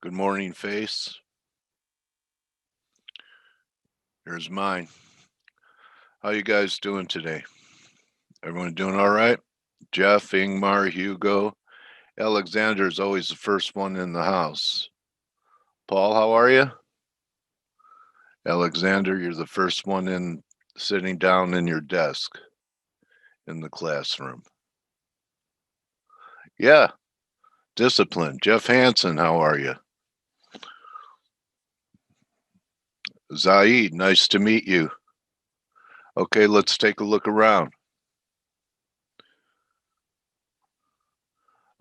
Good morning, F.A.C.E. Here's mine. How you guys doing today? Everyone doing all right? Jeff, Ingmar, Hugo. Alexander's always the first one in the house. Paul, how are you? Alexander, you're the first one in, sitting down in your desk in the classroom. Yeah, discipline. Jeff Hansen, how are you? Zaid, nice to meet you. Okay, let's take a look around.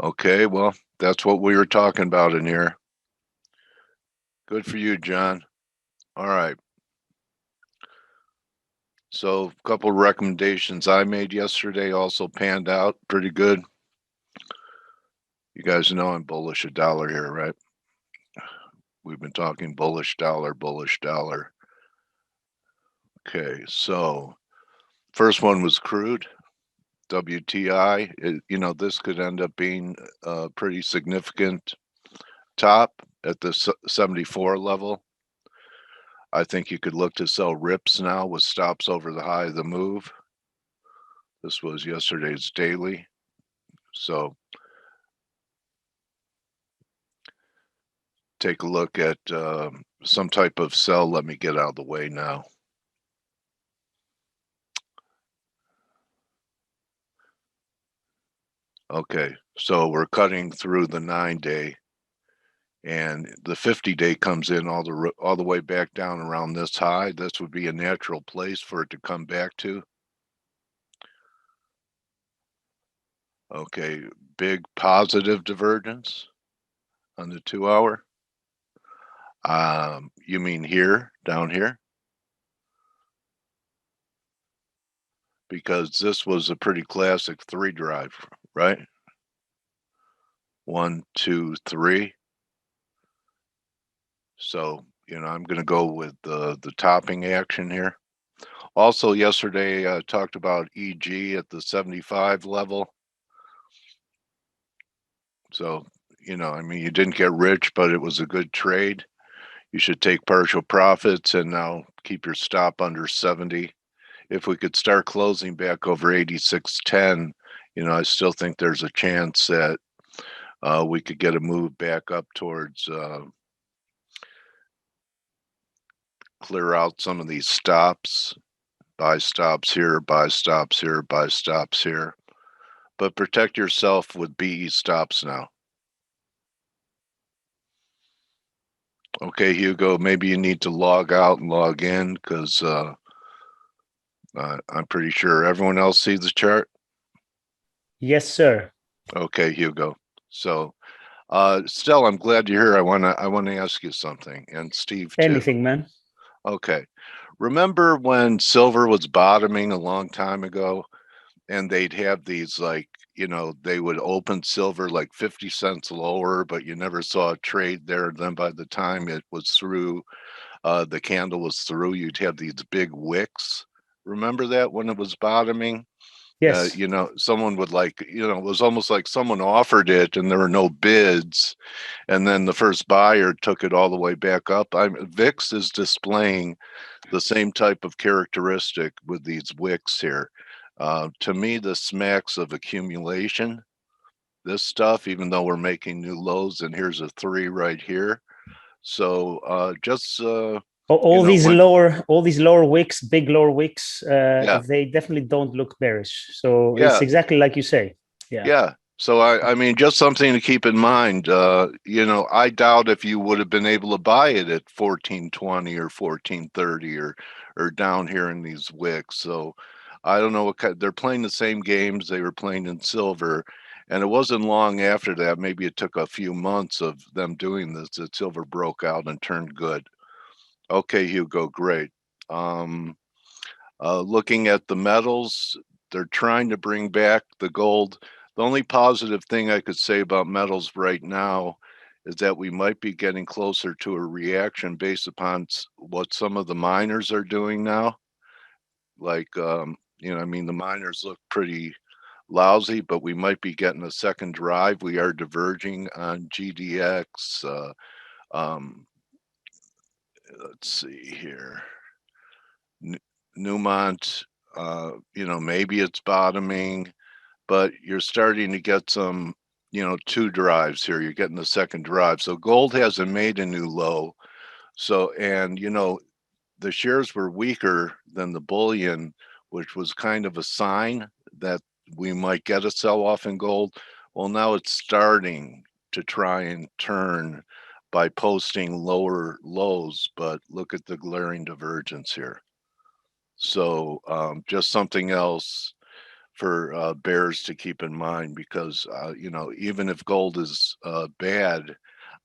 Okay, well, that's what we were talking about in here. Good for you, John. All right. So a couple of recommendations I made yesterday also panned out pretty good. You guys know I'm bullish a dollar here, right? We've been talking bullish dollar, bullish dollar. Okay, so first one was crude, WTI. This could end up being a pretty significant top at the 74 level. I think you could look to sell rips now with stops over the high of the move. This was yesterday's daily. So take a look at some type of sell. Let me get out of the way now. Okay, so we're cutting through the 9-day, and the 50-day comes in all the way back down around this high. This would be a natural place for it to come back to. Okay, big positive divergence on the 2-hour. You mean here, down here? Because this was a pretty classic 3 drive, right? 1, 2, 3. So, I'm going to go with the topping action here. Also, yesterday I talked about EG at the 75 level. So, you didn't get rich, but it was a good trade. You should take partial profits and now keep your stop under 70. If we could start closing back over 86.10, I still think there's a chance that we could get a move back up towards clear out some of these stops, buy stops here, buy stops here, buy stops here, but protect yourself with BE stops now. Okay, Hugo, maybe you need to log out and log in because I'm pretty sure everyone else sees the chart. Yes, sir. Okay, Hugo. So, Stel, I'm glad you're here. I want to ask you something, and Steve too. Anything, man. Okay. Remember when silver was bottoming a long time ago, and they'd have these they would open silver like 50 cents lower, but you never saw a trade there. Then by the time it was through, the candle was through, you'd have these big wicks. Remember that when it was bottoming? Yes. Someone would it was almost like someone offered it and there were no bids. And then the first buyer took it all the way back up. VIX is displaying the same type of characteristic with these wicks here. To me, this smacks of accumulation. This stuff, even though we're making new lows, and here's a 3 right here. So just all these lower wicks, big lower wicks, they definitely don't look bearish. So it's exactly like you say. Yeah. So I just something to keep in mind. I doubt if you would have been able to buy it at 1420 or 1430 or down here in these wicks. So I don't know what they're playing the same games they were playing in silver, and it wasn't long after that. Maybe it took a few months of them doing this that silver broke out and turned good. Okay, Hugo, great. Looking at the metals, they're trying to bring back the gold. The only positive thing I could say about metals right now is that we might be getting closer to a reaction based upon what some of the miners are doing now. The miners look pretty lousy, but we might be getting a second drive. We are diverging on GDX, Let's see here. Newmont, you know, maybe it's bottoming, but you're starting to get some, you know, two drives here. You're getting the second drive. So gold hasn't made a new low. So, and, you know, the shares were weaker than the bullion, which was kind of a sign that we might get a sell-off in gold. Well, now it's starting to try and turn by posting lower lows, but look at the glaring divergence here. So just something else for bears to keep in mind, because you know, even if gold is bad,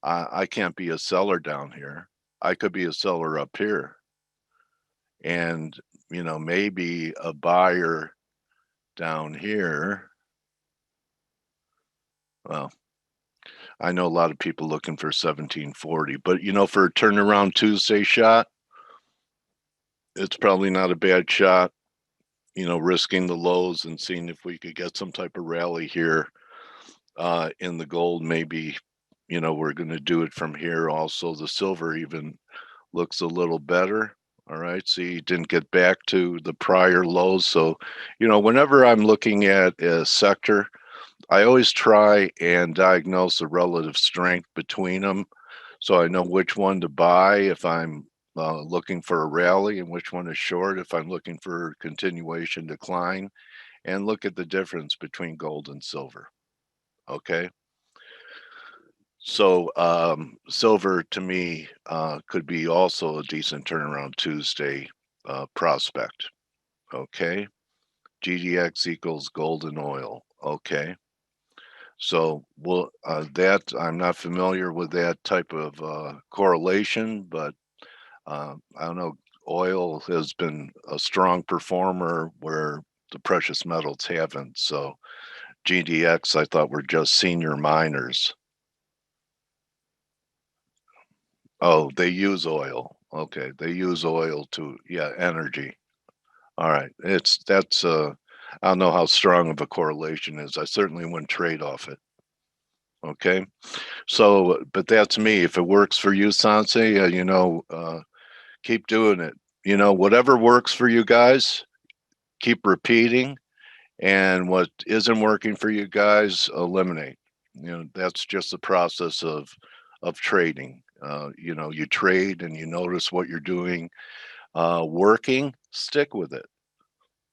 I can't be a seller down here. I could be a seller up here, and you know, maybe a buyer down here. Well, I know a lot of people looking for 1740, but you know, for a turnaround Tuesday shot, it's probably not a bad shot. You know, risking the lows and seeing if we could get some type of rally here in the gold. Maybe, you know, we're going to do it from here. Also, the silver even looks a little better. All right, see, didn't get back to the prior lows. So, you know, whenever I'm looking at a sector, I always try and diagnose the relative strength between them, so I know which one to buy if I'm looking for a rally, and which one is short if I'm looking for continuation decline, and look at the difference between gold and silver. Okay. So silver to me could be also a decent turnaround Tuesday prospect. Okay. GDX equals gold and oil. Okay. So well, that I'm not familiar with that type of correlation, but I don't know. Oil has been a strong performer where the precious metals haven't. So GDX, I thought were just senior miners. Oh, they use oil. Okay, they use oil to, yeah, energy. All right, that's I don't know how strong of a correlation is. I certainly wouldn't trade off it. Okay, so but that's me. If it works for you, Sanse, you know, keep doing it. You know, whatever works for you guys, keep repeating, and what isn't working for you guys, eliminate. You know, that's just the process of trading. You know, you trade and you notice what you're doing working, stick with it.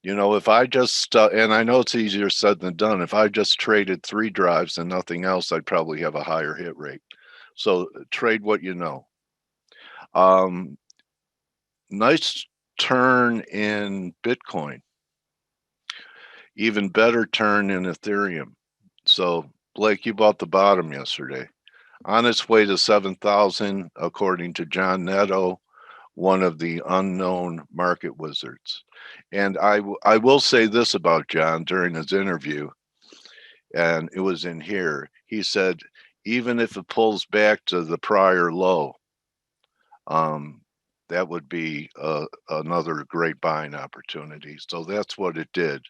You know, if I just and I know it's easier said than done. If I just traded 3 drives and nothing else, I'd probably have a higher hit rate. So trade what you know. Nice turn in Bitcoin. Even better turn in Ethereum. So Blake, you bought the bottom yesterday. On its way to 7,000, according to John Netto, one of the unknown market wizards. And I will say this about John during his interview, and it was in here. He said, even if it pulls back to the prior low, that would be another great buying opportunity. So that's what it did.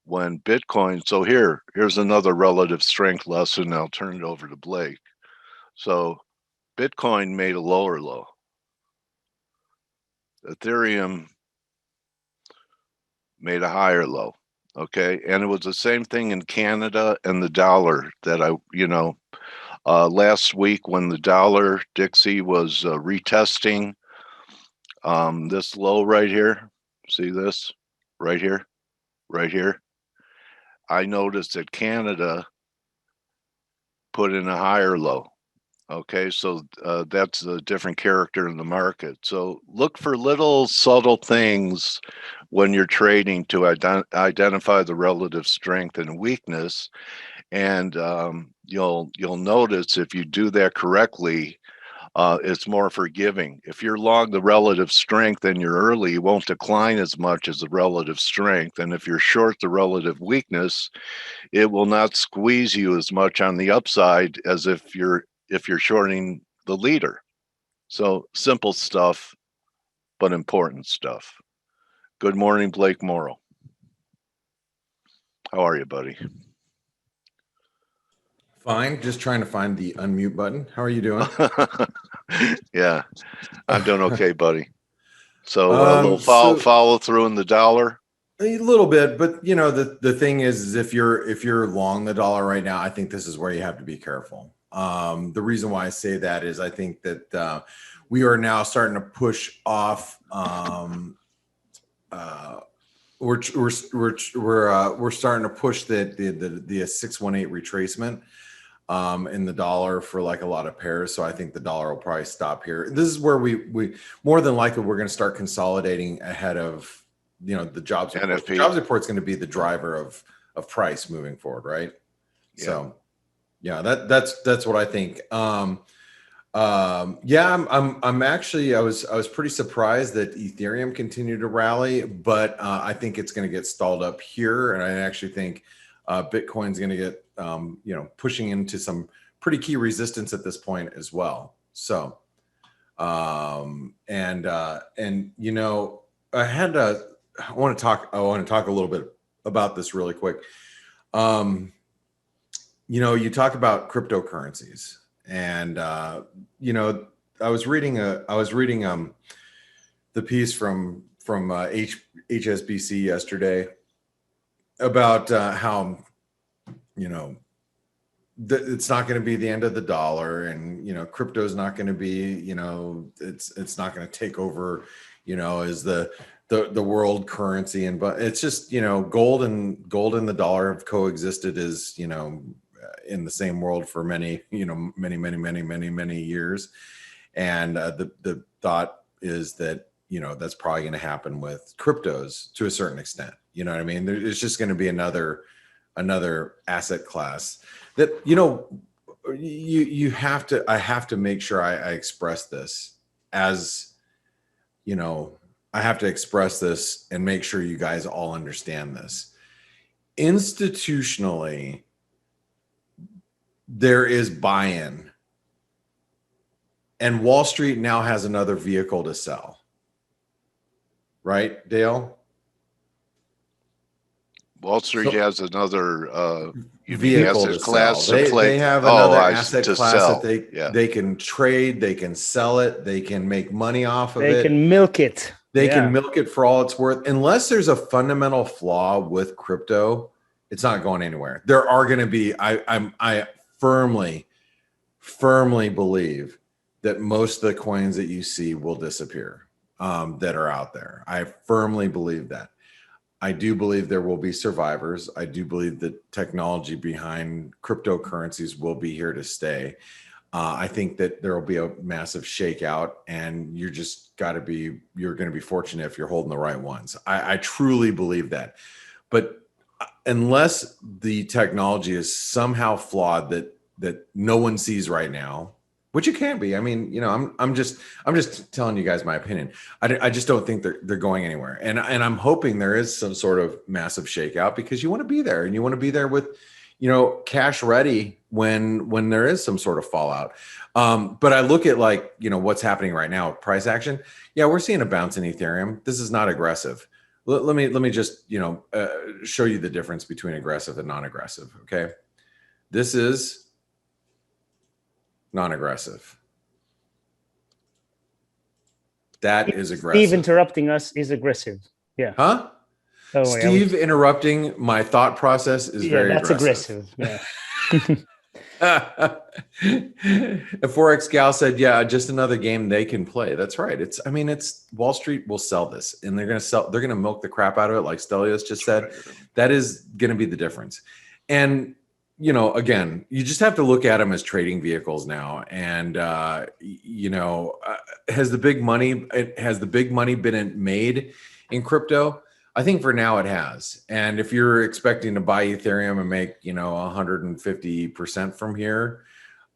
When Bitcoin, so here's another relative strength lesson. I'll turn it over to Blake. So Bitcoin made a lower low. Ethereum made a higher low. Okay. And it was the same thing in Canada and the dollar that last week when the dollar DXY was retesting this low right here. See this right here, right here. I noticed that Canada put in a higher low. Okay, so that's a different character in the market. So look for little subtle things when you're trading to identify the relative strength and weakness, and you'll notice if you do that correctly, it's more forgiving. If you're long the relative strength and you're early, you won't decline as much as the relative strength, and if you're short the relative weakness, it will not squeeze you as much on the upside as if you're shorting the leader. So simple stuff, but important stuff. Good morning, Blake Morrow. How are you, buddy? Fine. Just trying to find the unmute button. How are you doing? Yeah, I'm doing okay, buddy. So a little follow through in the dollar. A little bit, but you know, the thing is if you're long the dollar right now, I think this is where you have to be careful. The reason why I say that is I think that we are now starting to push off. We're starting to push the 618 retracement in the dollar for like a lot of pairs. So I think the dollar will probably stop here. This is where we more than likely we're going to start consolidating ahead of, you know, the jobs report. NFP. The jobs report is going to be the driver of price moving forward, right? Yeah. So yeah, that's what I think. Yeah, I'm actually I was pretty surprised that Ethereum continued to rally, but I think it's going to get stalled up here, and I actually think Bitcoin's going to get you know, pushing into some pretty key resistance at this point as well. So and you know, I want to talk a little bit about this really quick. You know, you talk about cryptocurrencies, and you know, I was reading the piece from HSBC yesterday about how, you know, it's not going to be the end of the dollar, and you know, crypto is not going to be, you know, it's not going to take over, you know, as the world currency, and but it's just, you know, gold and the dollar have coexisted as, you know, in the same world for many, you know, many years, and the thought is that, you know, that's probably going to happen with cryptos to a certain extent. You know what I mean? It's just going to be another asset class that, you know, I have to make sure I express this, as, you know, I have to express this and make sure you guys all understand this. Institutionally, there is buy-in, and Wall Street now has another vehicle to sell. Right, Dale? Wall Street has another vehicle to sell. They have another asset class that they can trade, they can sell it, they can make money off of it. They can milk it. They can milk it for all it's worth. Unless there's a fundamental flaw with crypto, it's not going anywhere. There are going to be, I firmly believe that most of the coins that you see will disappear, that are out there. I firmly believe that. I do believe there will be survivors. I do believe that technology behind cryptocurrencies will be here to stay. I think that there will be a massive shakeout, and you're going to be fortunate if you're holding the right ones. I truly believe that. But unless the technology is somehow flawed that no one sees right now, which it can be. I mean, you know, I'm just telling you guys my opinion. I just don't think they're going anywhere. And I'm hoping there is some sort of massive shakeout, because you want to be there, and you want to be there with, you know, cash ready when there is some sort of fallout. But I look at, like, you know, what's happening right now with price action. Yeah, we're seeing a bounce in Ethereum. This is not aggressive. Let me just, you know, show you the difference between aggressive and non-aggressive. Okay, this is non-aggressive. That is aggressive. Steve interrupting us is aggressive. Yeah. Huh? Oh, Steve interrupting my thought process is very aggressive. Yeah. A Forex gal said, yeah, just another game they can play. That's right. It's Wall Street will sell this, and they're going to milk the crap out of it. Like Stelios just said, that is going to be the difference. And, you know, again, you just have to look at them as trading vehicles now. And, you know, has the big money been made in crypto? I think for now it has. And if you're expecting to buy Ethereum and make, you know, 150% from here,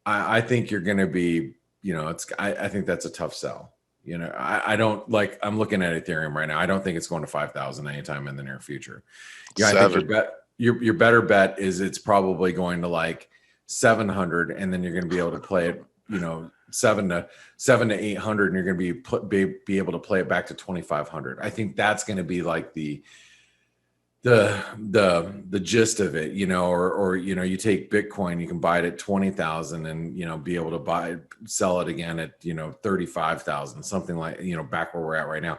I think you're going to be, you know, I think that's a tough sell. You know, I don't like, I'm looking at Ethereum right now. I don't think it's going to 5,000 anytime in the near future. Yeah, I think your better bet is it's probably going to like 700, and then you're going to be able to play it, you know, 700 to 800, and you're going to be able to play it back to 2,500. I think that's going to be like the the gist of it, or you take Bitcoin, you can buy it at 20,000 and be able to sell it again at 35,000, something like back where we're at right now.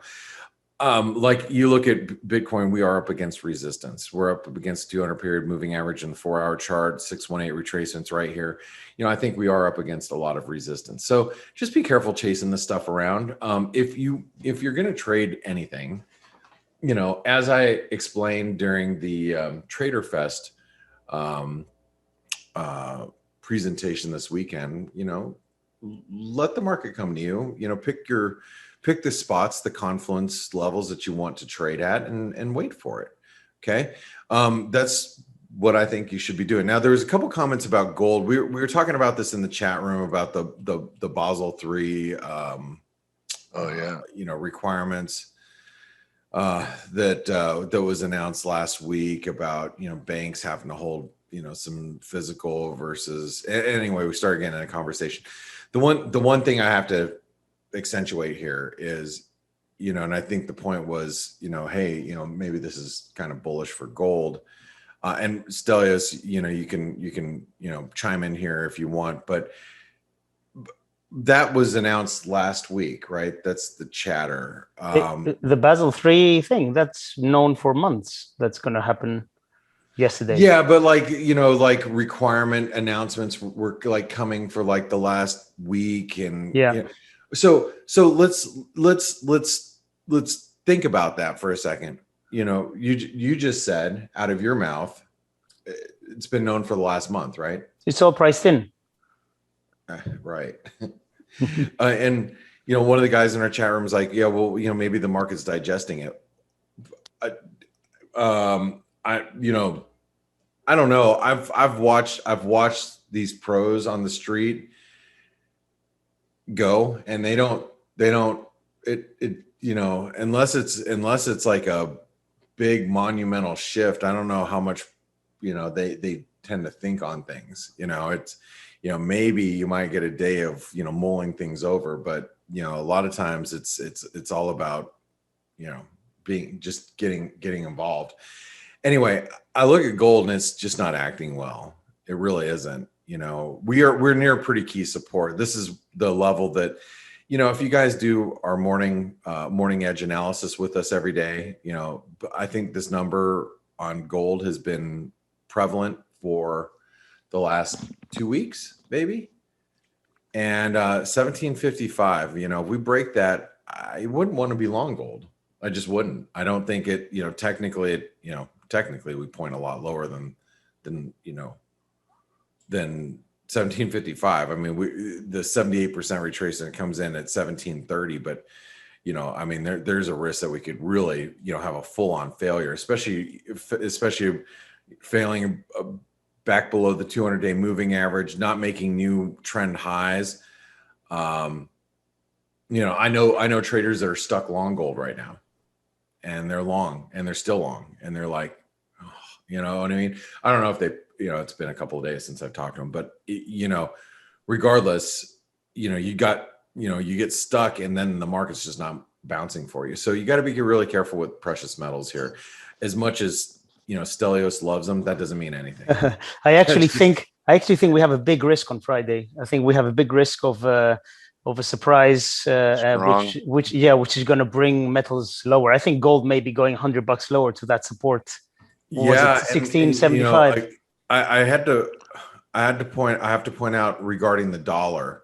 Like you look at Bitcoin, we are up against resistance. We're up against 200 period moving average in the 4-hour chart, 618 retracements right here. I think we are up against a lot of resistance. So just be careful chasing this stuff around. If you're going to trade anything, as I explained during the Trader Fest presentation this weekend, let the market come to you. Pick the spots, the confluence levels that you want to trade at, and wait for it. Okay, that's what I think you should be doing. Now, there was a couple comments about gold. We were talking about this in the chat room about the Basel III, requirements that was announced last week about banks having to hold some physical versus. Anyway, we started getting in a conversation. The one thing I have to accentuate here is, and I think the point was, hey, maybe this is kind of bullish for gold. And Stelios, you can chime in here if you want, but that was announced last week, right? That's the chatter. The Basel III thing, that's known for months. That's going to happen yesterday. Yeah, but like requirement announcements were like coming for like the last week, and so let's think about that for a second. You just said out of your mouth, it's been known for the last month, right? It's all priced in. Right. And one of the guys in our chat room was like, yeah, well, maybe the market's digesting it. I don't know. I've watched these pros on the street go, and they don't unless it's like a big monumental shift. I don't know how much they tend to think on things. It's maybe you might get a day of mulling things over, but a lot of times it's all about getting involved. Anyway, I look at gold and it's just not acting well. It really isn't. We're near pretty key support. This is the level that if you guys do our morning edge analysis with us every day, I think this number on gold has been prevalent for the last 2 weeks, maybe. And 1755, if we break that, I wouldn't want to be long gold. I just wouldn't. I don't think it, technically we point a lot lower than 1755. I mean, the 78% retracement comes in at 1730, but there's a risk that we could really, have a full-on failure, especially failing back below the 200-day moving average, not making new trend highs. I know traders that are stuck long gold right now, and they're long, and they're still long, and they're like, oh, you know what I mean? I don't know if they, it's been a couple of days since I've talked to them, but regardless, you get stuck, and then the market's just not bouncing for you. So you got to be really careful with precious metals here. As much as Stelios loves them, that doesn't mean anything. I actually think we have a big risk on Friday. I think we have a big risk of a surprise, which is going to bring metals lower. I think gold may be going $100 lower to that support. Yeah, 1675. I have to point out regarding the dollar.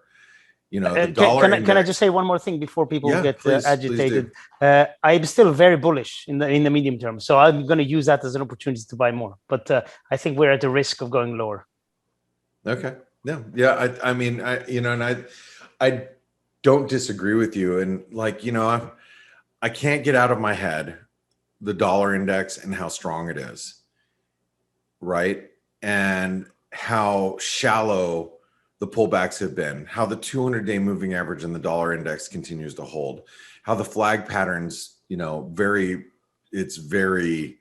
The dollar. Can I just say one more thing before people get agitated? I'm still very bullish in the medium term, so I'm going to use that as an opportunity to buy more. But I think we're at the risk of going lower. Okay. Yeah. I don't disagree with you, and I can't get out of my head the dollar index and how strong it is, right? And how shallow the pullbacks have been, how the 200-day moving average in the dollar index continues to hold, how the flag patterns, it's very,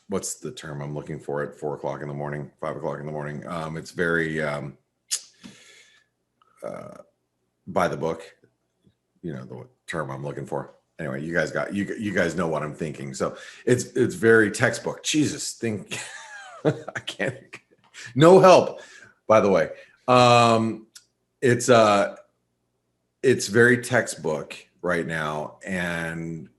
what's the term I'm looking for at 4 o'clock in the morning, 5 o'clock in the morning? It's very by the book, term I'm looking for. Anyway, you guys know what I'm thinking. So it's very textbook. Jesus, think I can't. No help, by the way. It's very textbook right now, and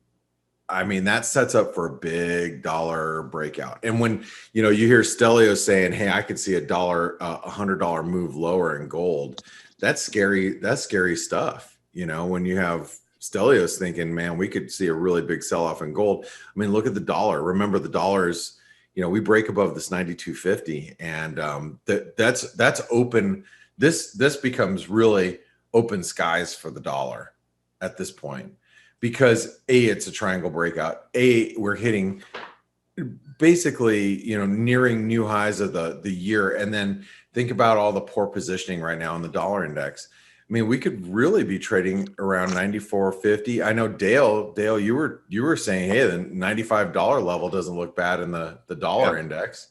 I mean that sets up for a big dollar breakout. And when you hear Stelios saying, "Hey, I could see $100 move lower in gold," that's scary. That's scary stuff. When you have Stelios thinking, "Man, we could see a really big sell-off in gold." I mean, look at the dollar. Remember, the dollar's we break above this 92.50, and that's open. This becomes really open skies for the dollar at this point, because it's a triangle breakout. We're hitting basically nearing new highs of the year, and then think about all the poor positioning right now in the dollar index. I mean, we could really be trading around 94.50. I know Dale, you were saying, hey, the $95 level doesn't look bad in the dollar index,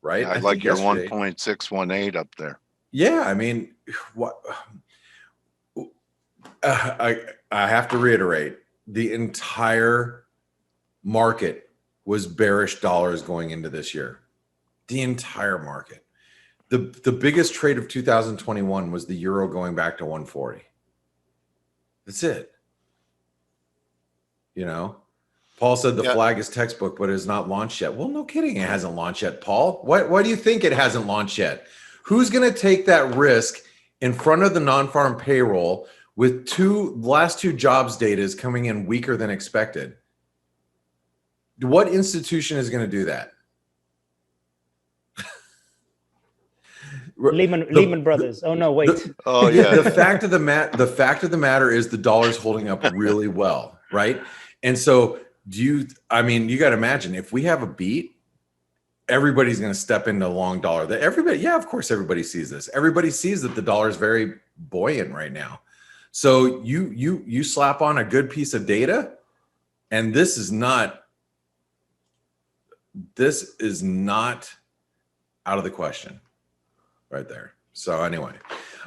right? Yeah, I like your 1.618 up there. Yeah, I mean, what I have to reiterate, the entire market was bearish dollars going into this year. The entire market. The biggest trade of 2021 was the euro going back to 140. That's it. Paul said the flag is textbook, but it is not launched yet. Well, no kidding, it hasn't launched yet, Paul. Why do you think it hasn't launched yet? Who's going to take that risk in front of the non-farm payroll with last two jobs data is coming in weaker than expected? What institution is going to do that? Lehman Brothers. Oh no, wait. The fact of the matter is the dollar's holding up really well, right? And so you got to imagine, if we have a beat, everybody's going to step into long dollar. Of course everybody sees this. Everybody sees that the dollar is very buoyant right now. So you slap on a good piece of data, and this is not out of the question right there. So anyway,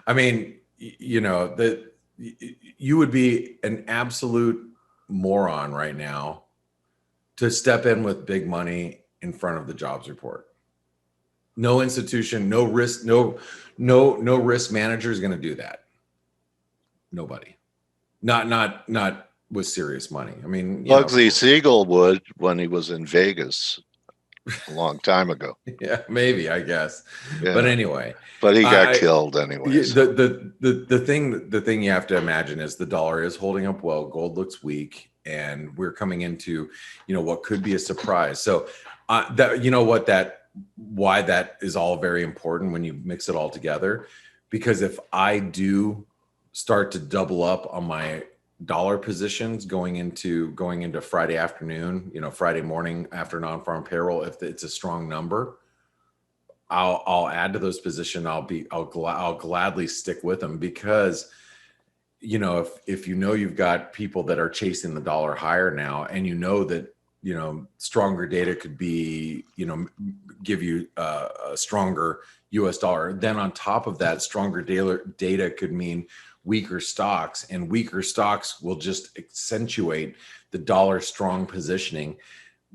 I mean, you would be an absolute moron right now to step in with big money in front of the jobs report. No institution, no risk manager is going to do that. Nobody. Not with serious money. I mean, Bugsy Siegel would when he was in Vegas a long time ago. Yeah, maybe, I guess. Yeah. But anyway. But he got killed anyway. The thing you have to imagine is the dollar is holding up well. Gold looks weak, and we're coming into, what could be a surprise. So why that is all very important when you mix it all together, because if I do start to double up on my dollar positions going into Friday afternoon, Friday morning after non-farm payroll, if it's a strong number, I'll add to those positions. I'll gladly stick with them, because if you've got people that are chasing the dollar higher now, and that stronger data could be give you a stronger US dollar, then on top of that, stronger data could mean weaker stocks, and weaker stocks will just accentuate the dollar strong positioning.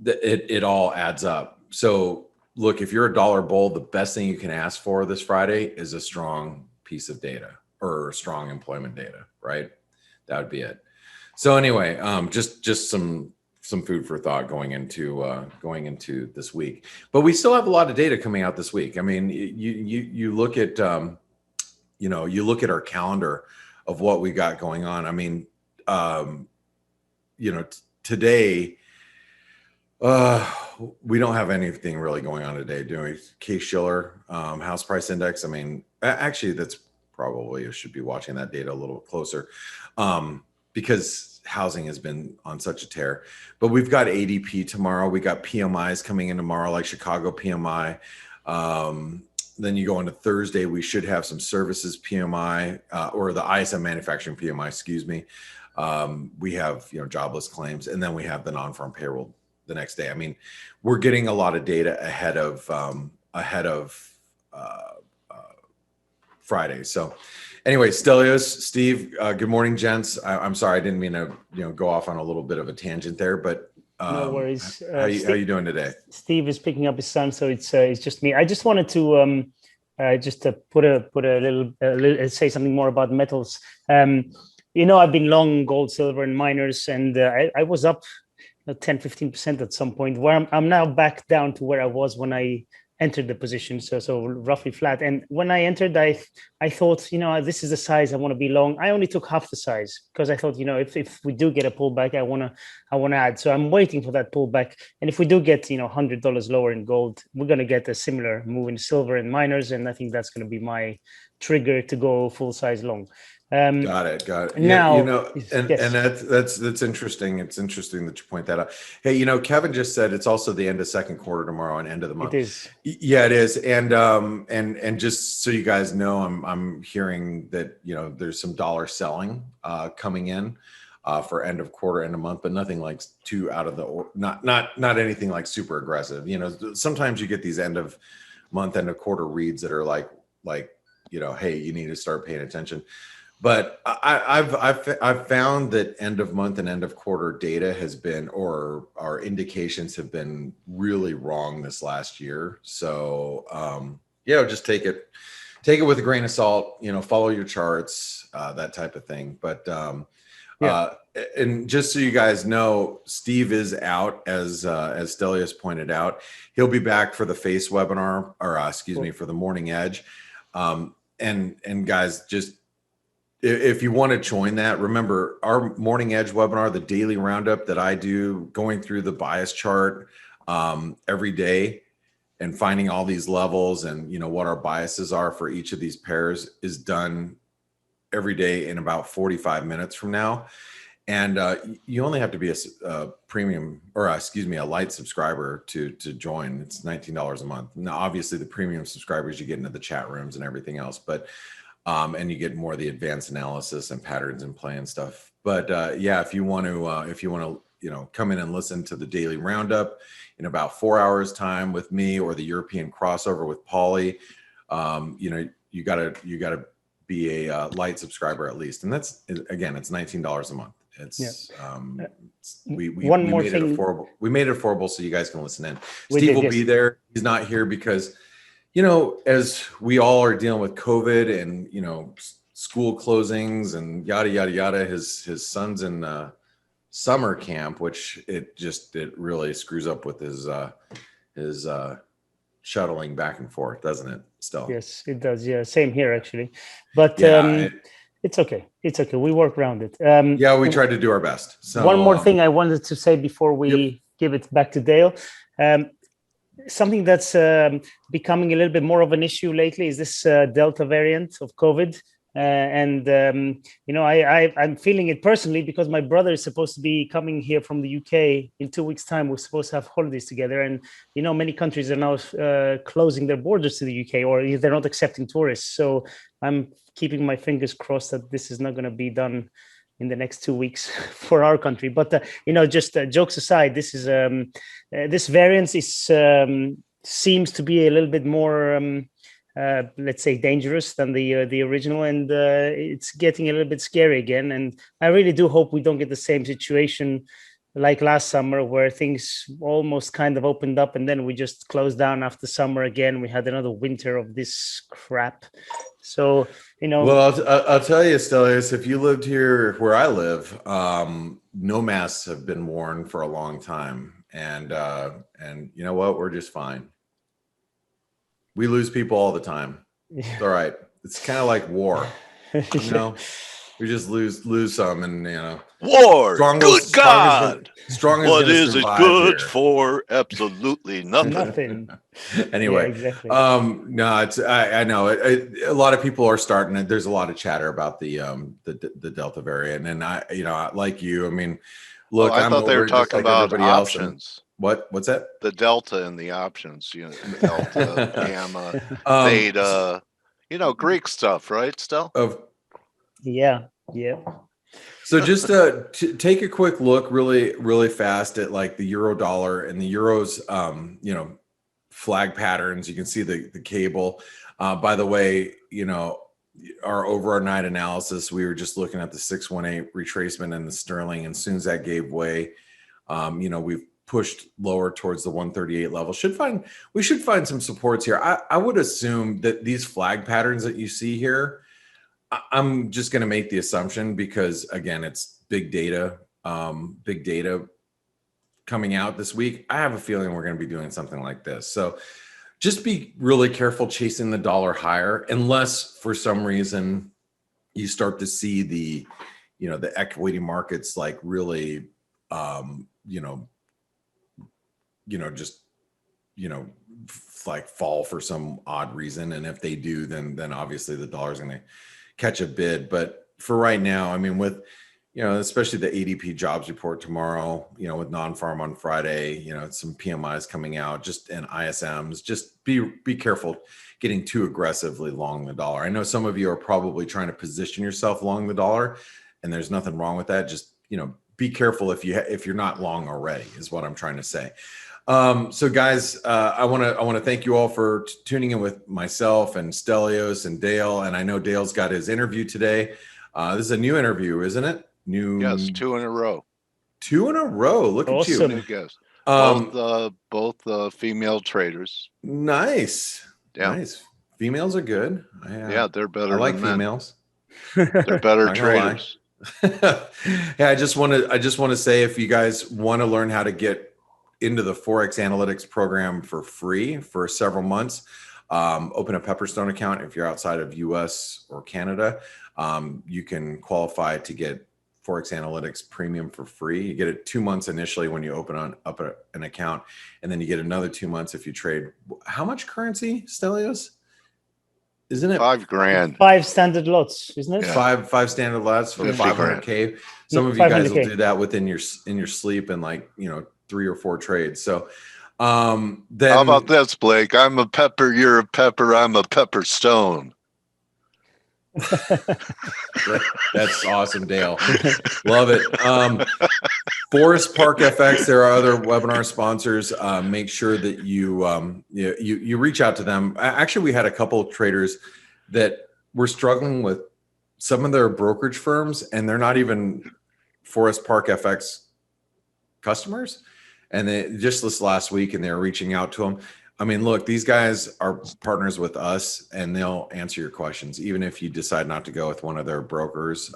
It all adds up. So look, if you're a dollar bull, the best thing you can ask for this Friday is a strong piece of data or strong employment data, right? That would be it. So anyway, just some food for thought going into this week. But we still have a lot of data coming out this week. I mean, you look at our calendar of what we got going on. I mean, today, we don't have anything really going on today, do we? Case-Shiller, house price index. I mean, actually, that's probably, should be watching that data a little closer, because housing has been on such a tear. But we've got ADP tomorrow. We got PMIs coming in tomorrow, like Chicago PMI. Then you go into Thursday, we should have some services PMI, or the ISM manufacturing PMI, excuse me. We have, jobless claims, and then we have the non-farm payroll the next day. I mean, we're getting a lot of data ahead of Friday. So Anyway, Stelios, Steve, good morning, gents. I'm sorry, I didn't mean to, go off on a little bit of a tangent there, but no worries. How you doing today? Steve is picking up his son, so it's just me. I just wanted to just to put a little say something more about metals. I've been long gold, silver, and miners, and I was up 10-15% at some point. Where I'm now back down to where I was when I entered the position, so roughly flat. And when I entered, I thought, this is the size I want to be long. I only took half the size because I thought, if we do get a pullback, I want to add. So I'm waiting for that pullback. And if we do get $100 lower in gold, we're going to get a similar move in silver and miners, and I think that's going to be my trigger to go full size long. Got it. Now, and that's interesting. It's interesting that you point that out. Hey, Kevin just said it's also the end of second quarter tomorrow and end of the month. It is. Yeah, it is. And just so you guys know, I'm hearing that there's some dollar selling coming in for end of quarter, end of month, but nothing like too out of the not anything like super aggressive. Sometimes you get these end of month, end of quarter reads that are like hey, you need to start paying attention. But I've found that end of month and end of quarter data has been, or our indications have been really wrong this last year. So just take it with a grain of salt. Follow your charts, that type of thing. But and just so you guys know, Steve is out, as Stelios pointed out. He'll be back for the F.A.C.E webinar, or for the Morning Edge. And guys, just if you want to join that, remember our Morning Edge webinar, the daily roundup that I do, going through the bias chart every day and finding all these levels and what our biases are for each of these pairs, is done every day in about 45 minutes from now. And you only have to be a premium, or a light subscriber to join. It's $19 a month. Now, obviously, the premium subscribers, you get into the chat rooms and everything else, but and you get more of the advanced analysis and patterns in play and stuff. But if you want to, come in and listen to the daily roundup in about 4 hours time with me, or the European crossover with Paulie, you gotta be a light subscriber at least. And that's, again, it's $19 a month. It's we made it affordable. We made it affordable so you guys can listen in. Steve will be there. He's not here because, as we all are dealing with COVID and school closings and yada yada yada, his son's in summer camp, which it really screws up with his shuttling back and forth, doesn't it, Stel? Yes, it does. Yeah, same here actually. But it's okay. It's okay. We work around it. We tried to do our best. So one more thing I wanted to say before we give it back to Dale. Something that's becoming a little bit more of an issue lately is this Delta variant of COVID. I'm feeling it personally because my brother is supposed to be coming here from the UK in 2 weeks' time. We're supposed to have holidays together, and many countries are now closing their borders to the UK, or they're not accepting tourists. So I'm keeping my fingers crossed that this is not going to be done in the next 2 weeks for our country. But just jokes aside, this is this variance seems to be a little bit more. Let's say dangerous than the original, and it's getting a little bit scary again. And I really do hope we don't get the same situation like last summer, where things almost kind of opened up and then we just closed down after summer again. We had another winter of this crap. So well, I'll tell you, Stelios, if you lived here where I live, no masks have been worn for a long time, and you know what, we're just fine. We lose people all the time. It's all right. It's kind of like war. We just lose some, and war. Good God! Strongest what is it good here. For? Absolutely nothing. Nothing. Anyway, exactly. No, it's I know a lot of people are starting it. There's a lot of chatter about the Delta variant, and I like you. I mean, look, I thought they were talking about options. What's that? The delta and the options, delta, gamma, theta, Greek stuff, right, Stel? Yeah. So just take a quick look really fast at like the euro dollar and the euros, flag patterns. You can see the cable. By the way, our overnight analysis, we were just looking at the 618 retracement and the sterling, and as soon as that gave way, you know, we've pushed lower towards the 138 level. We should find some supports here. I would assume that these flag patterns that you see here, I'm just going to make the assumption, because again, it's big data coming out this week. I have a feeling we're going to be doing something like this. So just be really careful chasing the dollar higher, unless for some reason you start to see the, you know, the equity markets like really, just, like fall for some odd reason. And if they do, then obviously the dollar's going to catch a bid. But for right now, I mean, with, you know, especially the ADP jobs report tomorrow, you know, with non-farm on Friday, you know, some PMIs coming out, just, and ISMs, just be careful getting too aggressively long the dollar. I know some of you are probably trying to position yourself long the dollar, and there's nothing wrong with that. Just, you know, be careful if you're not long already, is what I'm trying to say. So guys, I want to thank you all for tuning in with myself and Stelios and Dale. And I know Dale's got his interview today. This is a new interview, isn't it? Yes, 2 in a row. 2 in a row. Look Awesome. at you. Yes. Both Female traders. Nice. Yeah. Nice. Females are good. Yeah, they're better. I like than men. females. They're better traders. Yeah, I just want to say, if you guys want to learn how to get into the ForexAnalytix program for free for several months, open a Pepperstone account. If you're outside of US or Canada, you can qualify to get ForexAnalytix Premium for free. You get it 2 months initially when you open up an account, and then you get another 2 months if you trade. How much currency, Stelios? Isn't it $5,000? 5 standard lots, isn't it? Yeah. Five standard lots for 500K. Some of you guys will do that within your sleep in, like, you know, 3 or 4 trades. So then how about this, Blake? I'm a pepper, you're a pepper, I'm a pepper stone. That's awesome, Dale. Love it. Forest Park FX, there are other webinar sponsors. Make sure that you reach out to them. Actually, we had a couple of traders that were struggling with some of their brokerage firms, and they're not even Forest Park FX customers. And they just this last week, and they're reaching out to them. I mean, look, these guys are partners with us, and they'll answer your questions, even if you decide not to go with one of their brokers.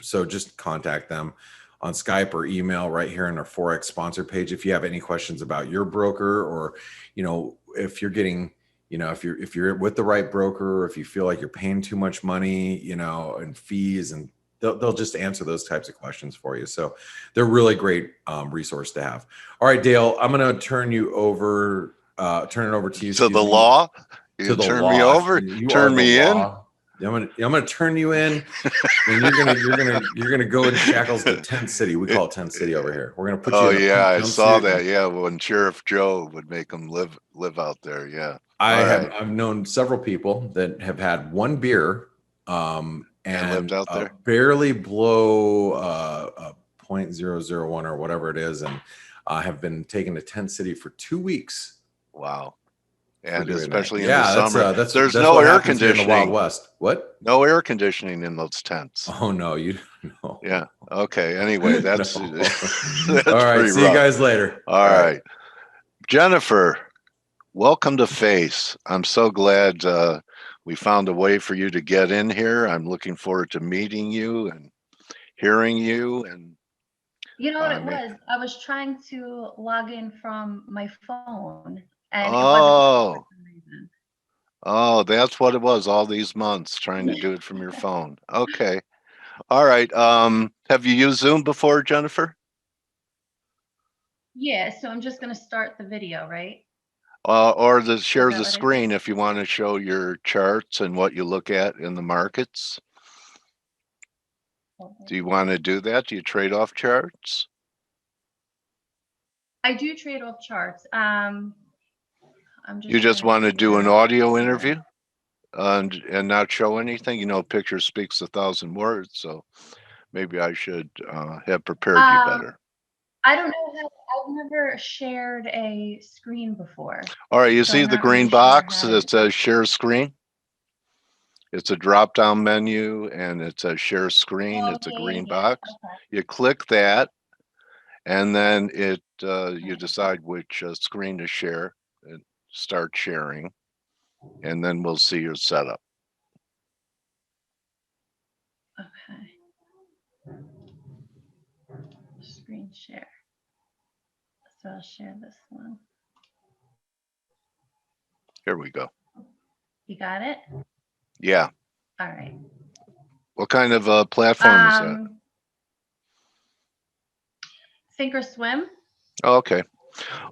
So just contact them on Skype or email right here in our Forex sponsor page. If you have any questions about your broker, or, you know, if you're getting, you know, if you're with the right broker, or if you feel like you're paying too much money, you know, and fees, and they'll just answer those types of questions for you. So they're really great resource to have. All right, Dale, I'm going to turn it over to you. To the law? You turn me over? Turn me in? I'm gonna turn you in, and you're gonna go in shackles to Tent City. We call it Tent City over here. We're gonna put you. Oh yeah, I saw that. Yeah, when Sheriff Joe would make them live out there. Yeah, I've known several people that have had one beer, and lived out there, barely below 0.001 or whatever it is, and have been taken to Tent City for 2 weeks. Wow. And especially in the summer, that's there's no air in conditioning. the Wild West. What? No air conditioning in those tents. Oh no, you know. Yeah. Okay. Anyway, that's, no. that's all right. See you guys later. All right. Jennifer, welcome to F.A.C.E. I'm so glad we found a way for you to get in here. I'm looking forward to meeting you and hearing you. And you know what it was? I was trying to log in from my phone. And oh, that's what it was all these months, trying to do it from your phone. Okay. All right. Have you used Zoom before, Jennifer? Yeah, so I'm just going to start the video, right? Or share the screen if you want to show your charts and what you look at in the markets. Okay. Do you want to do that? Do you trade off charts? I do trade off charts. You just want to do an audio interview and not show anything? You know, picture speaks 1,000 words, so maybe I should have prepared you better. I don't know how. I've never shared a screen before. All right, you see the green box that says share screen? It's a drop-down menu, and it says share screen. Oh, It's a yeah, green yeah, box. okay. You click that, and then you decide which screen to share and start sharing, and then we'll see your setup. Okay. Screen share. So I'll share this one. Here we go. You got it? Yeah. All right. What kind of platform is that? Thinkorswim. Oh, okay.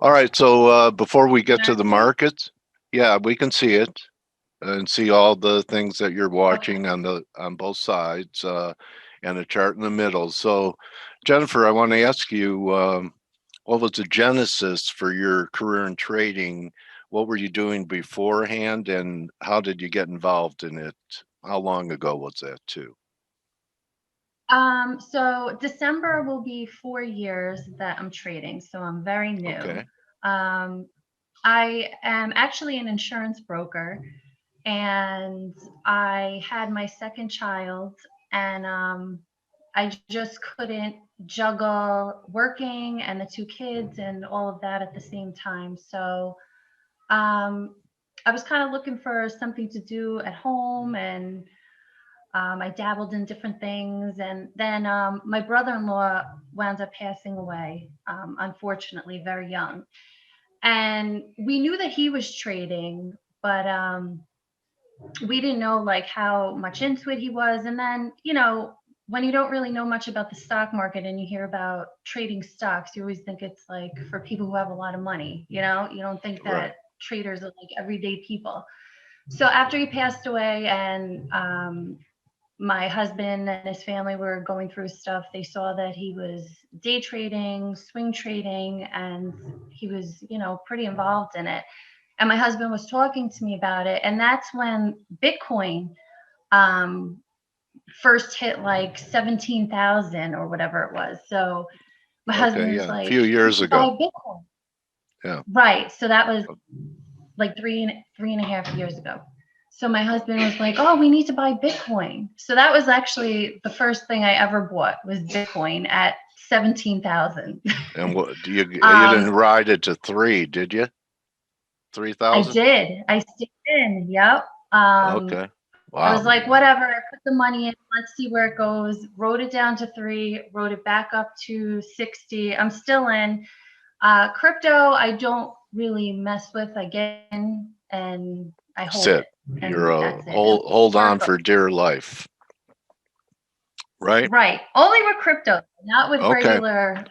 All right. So before we get to the markets, yeah, we can see it and see all the things that you're watching on both sides, and a chart in the middle. So, Jennifer, I want to ask you, what was the genesis for your career in trading? What were you doing beforehand, and how did you get involved in it? How long ago was that too? So December will be 4 years that I'm trading, so I'm very new. Okay. I am actually an insurance broker, and I had my second child, and I just couldn't juggle working and the 2 kids and all of that at the same time. So I was kind of looking for something to do at home, and I dabbled in different things, and then my brother-in-law wound up passing away, unfortunately, very young. And we knew that he was trading, but we didn't know like how much into it he was. And then, you know, when you don't really know much about the stock market and you hear about trading stocks, you always think it's like for people who have a lot of money, you know, you don't think that traders are like everyday people. So after he passed away, and my husband and his family were going through stuff, they saw that he was day trading, swing trading, and he was, you know, pretty involved in it. And my husband was talking to me about it. And that's when Bitcoin first hit like 17,000 or whatever it was. So my husband was like, a few years ago. buy Bitcoin. Yeah. Right. So that was like three and a half years ago. So my husband was like, oh, we need to buy Bitcoin. So that was actually the first thing I ever bought was Bitcoin at 17,000. And what you didn't ride it to 3, did you? 3,000? I did. I stayed in. Yep. Okay. Wow. I was like, whatever. I put the money in. Let's see where it goes. Wrote it down to 3. Wrote it back up to 60. I'm still in. Crypto, I don't really mess with. I get in and I hold it. And you're a hold on for dear life, right? Right. Only with crypto, not with regular.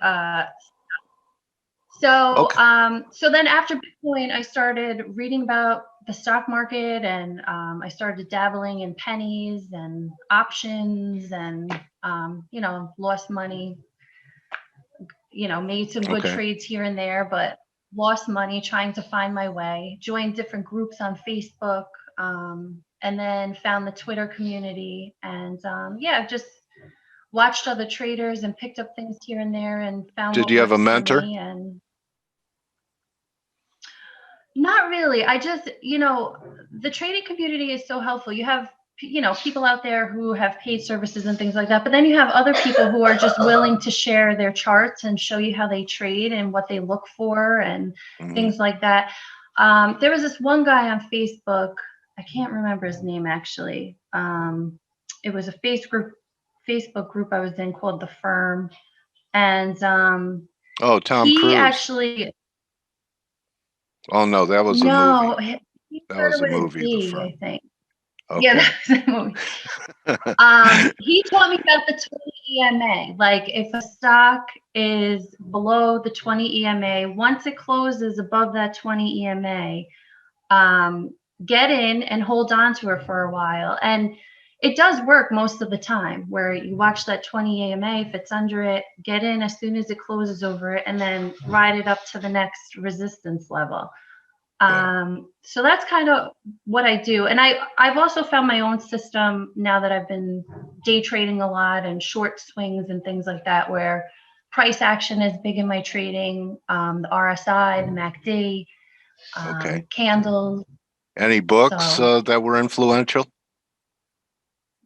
So then after Bitcoin, I started reading about the stock market, and I started dabbling in pennies and options, and you know, lost money. You know, made some good trades here and there, but lost money trying to find my way. Joined different groups on Facebook, and then found the Twitter community, and yeah, just watched other traders and picked up things here and there, and found. Did you have a mentor? And not really. I just, you know, the trading community is so helpful. You have, you know, people out there who have paid services and things like that, but then you have other people who are just willing to share their charts and show you how they trade and what they look for and things like that. There was this one guy on Facebook. I can't remember his name actually. It was a Facebook group I was in called The Firm, and Tom Cruise. Actually. Oh no, that was a movie. That was a movie, I think. Okay. Yeah, that was a movie. He taught me about the 20 EMA. Like if a stock is below the 20 EMA, once it closes above that 20 EMA, get in and hold on to it for a while. And it does work most of the time, where you watch that 20 EMA, if it's under it, get in as soon as it closes over it, and then ride it up to the next resistance level. So that's kind of what I do. And I've also found my own system now that I've been day trading a lot and short swings and things like that, where price action is big in my trading, the RSI, the MACD, candles. Any books that were influential?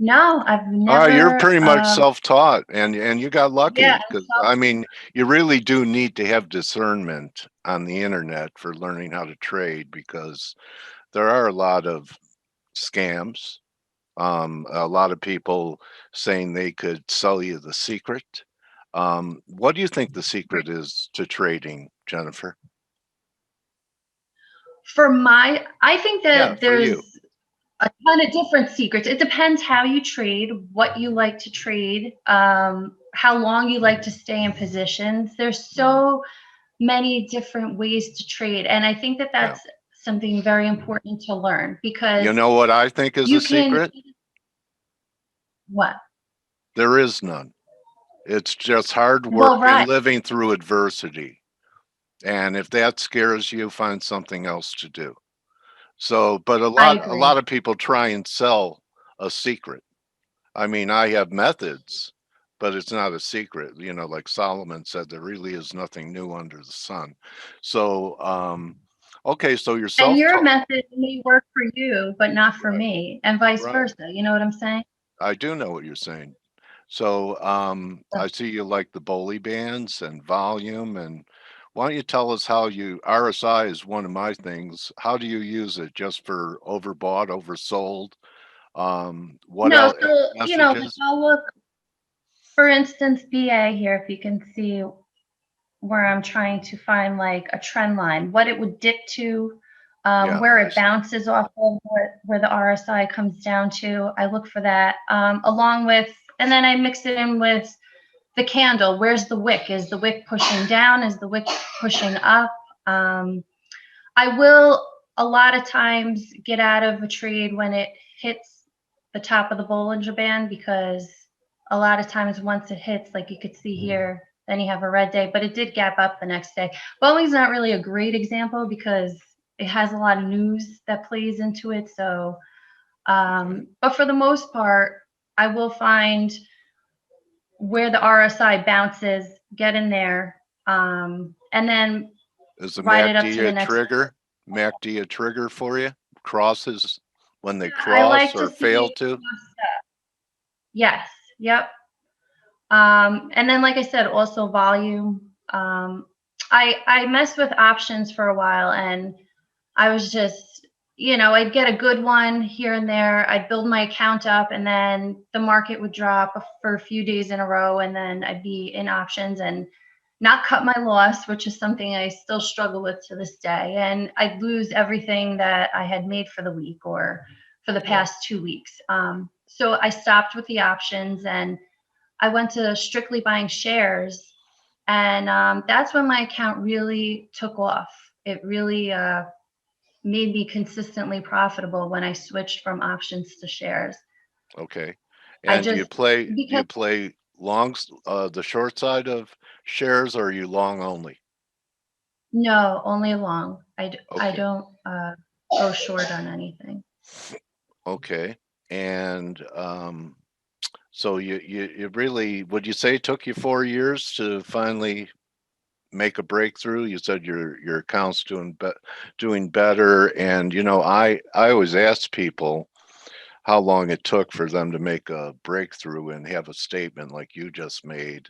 No, I've All right, you're never. pretty much self-taught, and you got lucky Yeah, because I mean, you really do need to have discernment on the internet for learning how to trade because there are a lot of scams. A lot of people saying they could sell you the secret. What do you think the secret is to trading, Jennifer? I think Yeah, that for you. there's a ton of different secrets. It depends how you trade, what you like to trade, how long you like to stay in positions. There's so many different ways to trade, and I think that Yeah. that's something very important to learn because You know what I think is you a can. secret? What? There is none. It's just hard Well, work and right. living through adversity. And if that scares you, find something else to do. So, but a I lot agree. of people try and sell a secret. I mean, I have methods, but it's not a secret. You know, like Solomon said, there really is nothing new under the sun. So, okay, so you're And your self-taught. method may work for you, but not for Right, me, and vice right. versa. You know what I'm saying? I do know what you're saying. So, I see you like the Boley bands and volume, and why don't you tell us how you RSI is one of my things. How do you use it? Just for overbought, oversold? What No, else so messages? I'll look, for instance, BA here, if you can see where I'm trying to find like a trend line, what it would dip to, Yeah, where I it see. bounces off of, where the RSI comes down to. I look for that, along with, and then I mix it in with the candle. Where's the wick? Is the wick pushing down? Is the wick pushing up? I will a lot of times get out of a trade when it hits the top of the Bollinger Band, because a lot of times once it hits, like you could see here, then you have a red day, but it did gap up the next day. Boeing's not really a great example because it has a lot of news that plays into it. So, but for the most part, I will find where the RSI bounces, get in there, and then Is the ride it up to MACD the a next. trigger? MACD a trigger for you? Crosses when they I cross like to or fail see. to? Yes. Yep. And then, like I said, also volume. I messed with options for a while, and I was just, I'd get a good one here and there. I'd build my account up, and then the market would drop for a few days in a row, and then I'd be in options and not cut my loss, which is something I still struggle with to this day. And I'd lose everything that I had made for the week or for the past 2 weeks. So I stopped with the options and I went to strictly buying shares. And that's when my account really took off. It really made me consistently profitable when I switched from options to shares. Okay. I And do you just, play because longs, the short side of shares, or are you long only? no, only long. I Okay. don't go short on anything. Okay. And so you really, would you say it took you 4 years to finally make a breakthrough? You said your account's doing better, and I always ask people how long it took for them to make a breakthrough and have a statement like you just made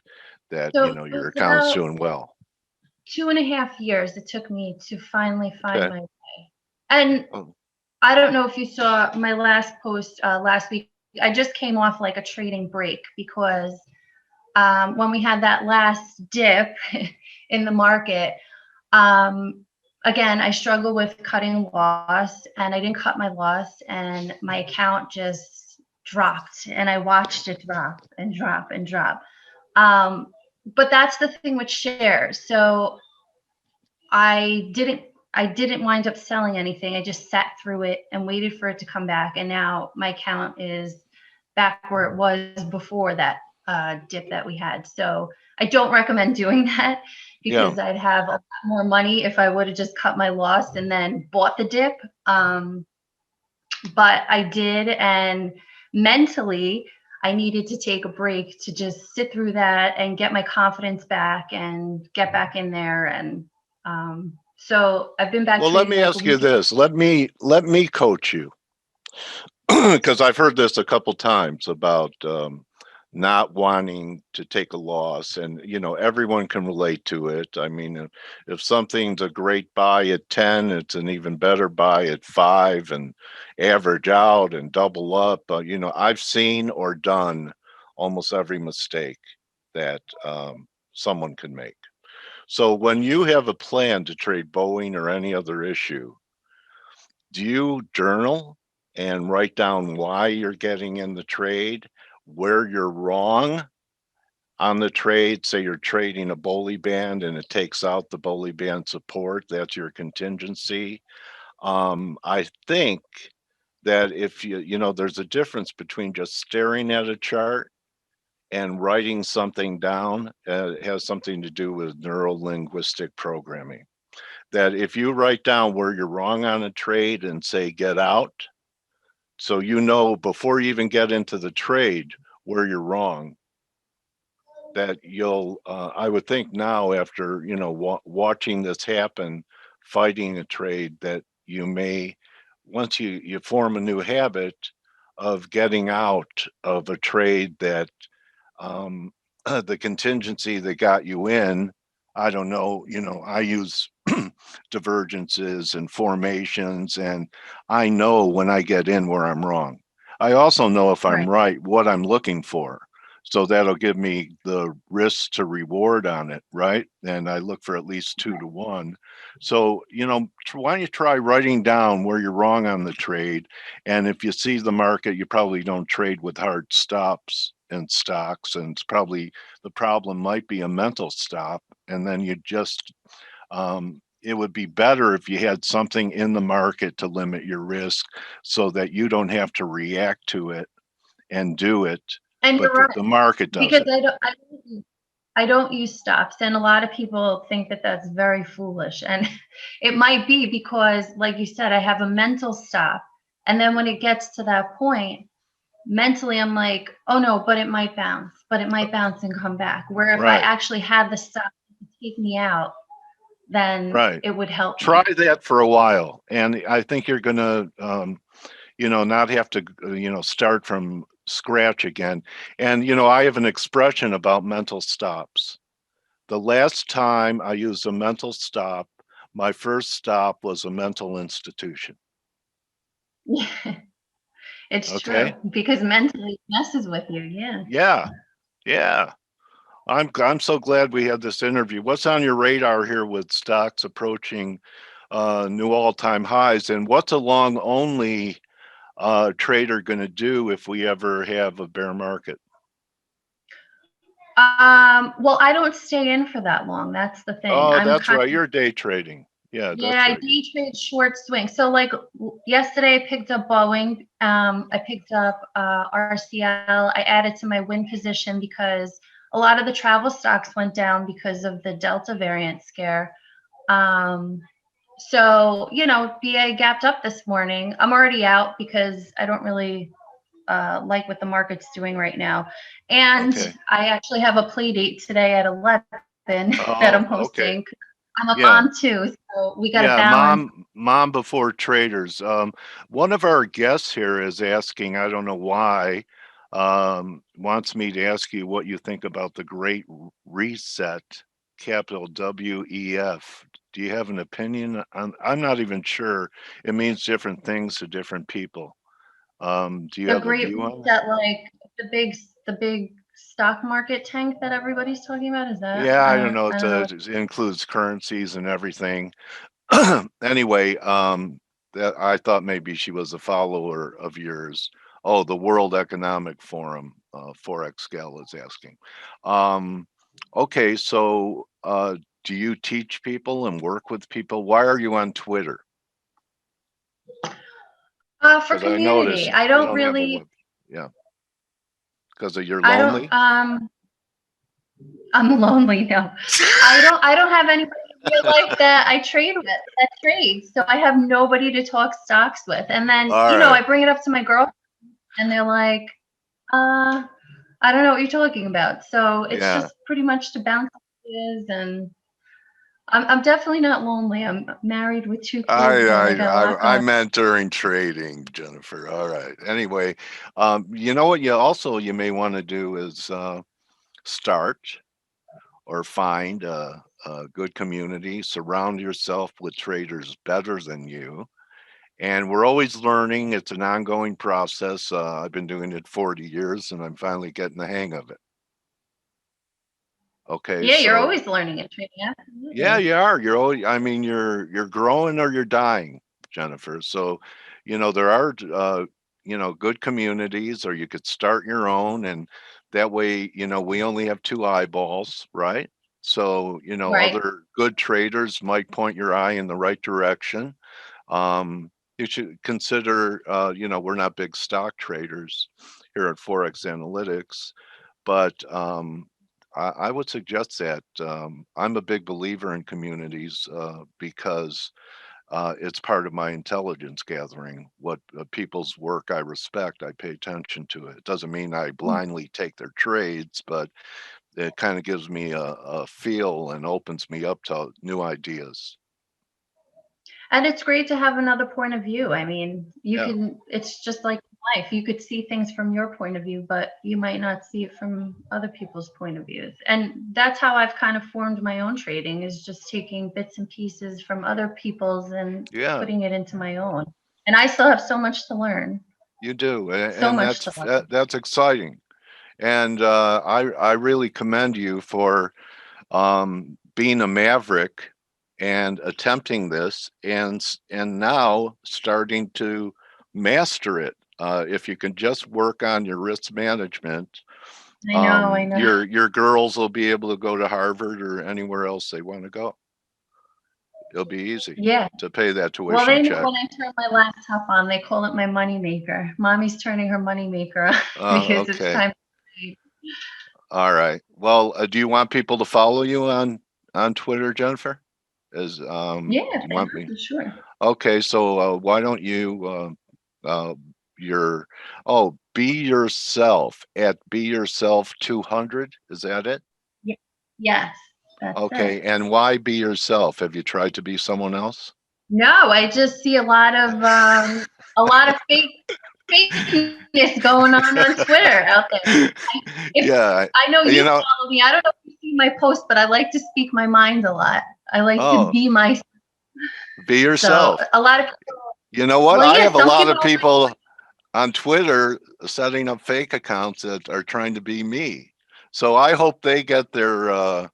that So it your was account's about doing well. 2.5 years it took me to finally find Okay. my way. And Oh, I don't know if you saw my last post last week. I just came off like a trading break because when we had that last dip in the market, again, I struggle with cutting loss, and I didn't cut my loss, and my account just dropped, and I watched it drop and drop and drop. But that's the thing with shares. So I didn't wind up selling anything. I just sat through it and waited for it to come back. And now my account is back where it was before that dip that we had. So I don't recommend doing that yeah. because I'd have a lot more money if I would have just cut my loss and then bought the dip. But I did, and mentally, I needed to take a break to just sit through that and get my confidence back and get back in there. And so I've been back Well, let trading me like a ask you week. this. Let me coach you. because I've heard this a couple times about not wanting to take a loss, and everyone can relate to it. I mean, if something's a great buy at 10, it's an even better buy at 5, and average out and double up. I've seen or done almost every mistake that someone can make. So when you have a plan to trade Boeing or any other issue, do you journal and write down why you're getting in the trade, where you're wrong on the trade? Say you're trading a bully band and it takes out the bully band support, that's your contingency. I think that if there's a difference between just staring at a chart and writing something down. It has something to do with neuro-linguistic programming. That if you write down where you're wrong on a trade and say get out, so before you even get into the trade where you're wrong, that you'll I would think now, after watching this happen, fighting a trade, that you may, once you form a new habit of getting out of a trade that the contingency that got you in, I don't know, I use divergences and formations, and I know when I get in where I'm wrong. I also know if I'm right, what I'm looking for. So that'll give me the risk to reward on it, right? And I look for at least 2 to 1. So, why don't you try writing down where you're wrong on the trade? And if you see the market, you probably don't trade with hard stops in stocks, and it's probably, the problem might be a mental stop. And then you just, it would be better if you had something in the market to limit your risk so that you don't have to react to it and do it. And but you're right, the market does because it. I don't use stops, and a lot of people think that that's very foolish, and it might be because, like you said, I have a mental stop, and then when it gets to that point, mentally I'm like, oh no, but it might bounce and come back. Where if I actually had the stop to take me out, then it would help me. Try that for a while, and I think you're gonna not have to start from scratch again. And I have an expression about mental stops. The last time I used a mental stop, my first stop was a mental institution. It's true, because mentally it messes with you. Yeah. I'm so glad we had this interview. What's on your radar here with stocks approaching new all-time highs, and what's a long only trader going to do if we ever have a bear market? Well, I don't stay in for that long. That's the thing. Oh, that's right. You're day trading. Yeah, yeah, I day trade short swing. So like yesterday I picked up Boeing. I picked up RCL. I added to my win position because a lot of the travel stocks went down because of the Delta variant scare. So, BA gapped up this morning. I'm already out because I don't really like what the market's doing right now. And I actually have a play date today at 11 that I'm hosting. I'm a mom too, so we got to balance. Mom before traders. One of our guests here is asking, I don't know why, wants me to ask you what you think about the Great Reset, capital WEF. Do you have an opinion on? I'm not even sure. It means different things to different people. Do you have a view on that? Like the big stock market tank that everybody's talking about? Is that? Yeah, I don't know. It includes currencies and everything. Anyway, that I thought maybe she was a follower of yours. Oh, the World Economic Forum, Forex gal is asking. Okay, so do you teach people and work with people? Why are you on Twitter? For community. I don't really. Yeah. Because you're lonely? I'm lonely now. I don't have anybody in real life that I trade with that trades. So I have nobody to talk stocks with. And then, I bring it up to my girlfriend and they're like, I don't know what you're talking about. So it's just pretty much to bounce ideas and I'm definitely not lonely. I'm married with 2 kids. I got a lot I going. meant during trading, Jennifer. All right. Anyway, you know what you may want to do is start or find a good community, surround yourself with traders better than you. And we're always learning. It's an ongoing process. I've been doing it 40 years and I'm finally getting the hang of it. Okay, Yeah, you're so always learning and trading. Absolutely. yeah, you are. You're always, I mean, you're growing or you're dying, Jennifer. So, there are good communities, or you could start your own, and that way, we only have 2 eyeballs, right? So, Right. other good traders might point your eye in the right direction. You should consider, we're not big stock traders here at ForexAnalytix, but I would suggest that I'm a big believer in communities because it's part of my intelligence gathering. What people's work I respect, I pay attention to it. It doesn't mean I blindly take their trades, but it kind of gives me a feel and opens me up to new ideas. And it's great to have another point of view. I mean, Yeah. it's just like life. You could see things from your point of view, but you might not see it from other people's point of views. And that's how I've kind of formed my own trading, is just taking bits and pieces from other people's and Yeah, putting it into my own. And I still have so much to learn. you do. So And much to learn. that's exciting. And I really commend you for being a maverick and attempting this and now starting to master it. If you can just work on your risk management, I know. your girls will be able to go to Harvard or anywhere else they want to go. It'll be easy Yeah. to pay that Well, tuition they know check. when I turn my laptop on, they call it my money maker. Mommy's turning her money maker on because it's Okay. time to trade. All right. Well, do you want people to follow you on Twitter, Jennifer? Is Yeah, do you want me? sure. Okay, so why don't you your be yourself at be yourself 200? Is that it? Yeah. Yes, that's Okay, it. and why be yourself? Have you tried to be someone else? No, I just see a lot of fakeness going on Twitter out there. Yeah, I know you you know. follow me. I don't know if you see my post, but I like to speak my mind a lot. I like to Oh, be myself. be So yourself. a lot of people. You know what? Well, I yeah, have a some lot people of don't like. people on Twitter setting up fake accounts that are trying to be me. So I hope they get their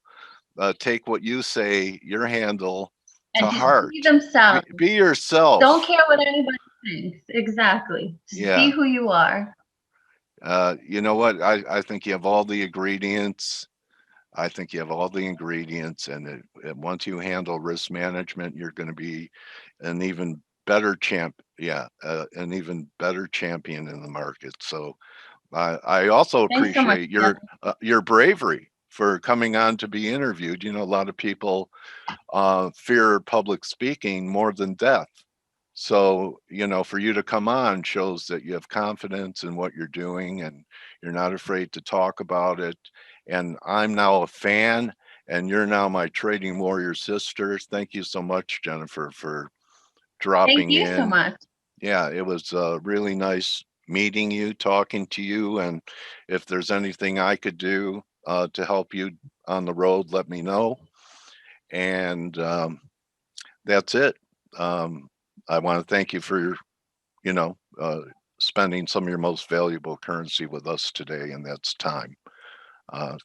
take what you say, your handle, to And just heart. be themselves. Be yourself. Don't care what anybody thinks. Exactly. Just Yeah. be who you are. You know what? I think you have all the ingredients. I think you have all the ingredients, and once you handle risk management, you're going to be an even better an even better champion in the market. So I also Thanks so much. appreciate your bravery for coming on to be interviewed. A lot of people fear public speaking more than death. So, for you to come on shows that you have confidence in what you're doing and you're not afraid to talk about it. And I'm now a fan, and you're now my trading warrior sister. Thank you so much, Jennifer, for Thank dropping you so in. much. Yeah, it was really nice meeting you, talking to you. And if there's anything I could do to help you on the road, let me know. And that's it. I want to thank you for, you know, uh, spending some of your most valuable currency with us today, and that's time.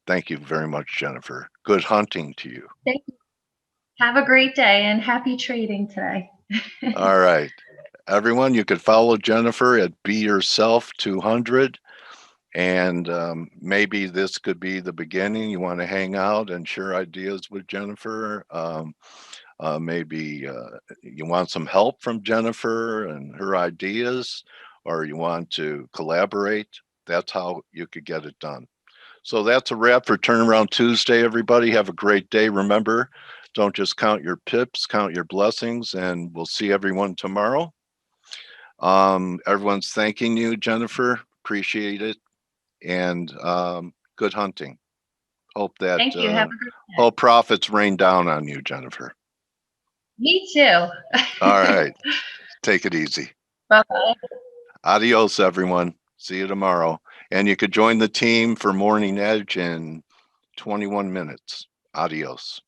Thank you very much, Jennifer. Good hunting to you. Thank you. Have a great day and happy trading today. All right. Everyone, you could follow Jennifer at Be Yourself 200. And maybe this could be the beginning. You want to hang out and share ideas with Jennifer. Maybe you want some help from Jennifer and her ideas, or you want to collaborate. That's how you could get it done. So that's a wrap for Turnaround Tuesday, everybody. Have a great day. Remember, don't just count your pips, count your blessings, and we'll see everyone tomorrow. Everyone's thanking you, Jennifer. Appreciate it. And good hunting. Hope that Thank you. Have a good day. hope profits rain down on you, Jennifer. Me too. All right. Take it easy. Bye-bye. Adios, everyone. See you tomorrow. And you could join the team for Morning Edge in 21 minutes. Adios.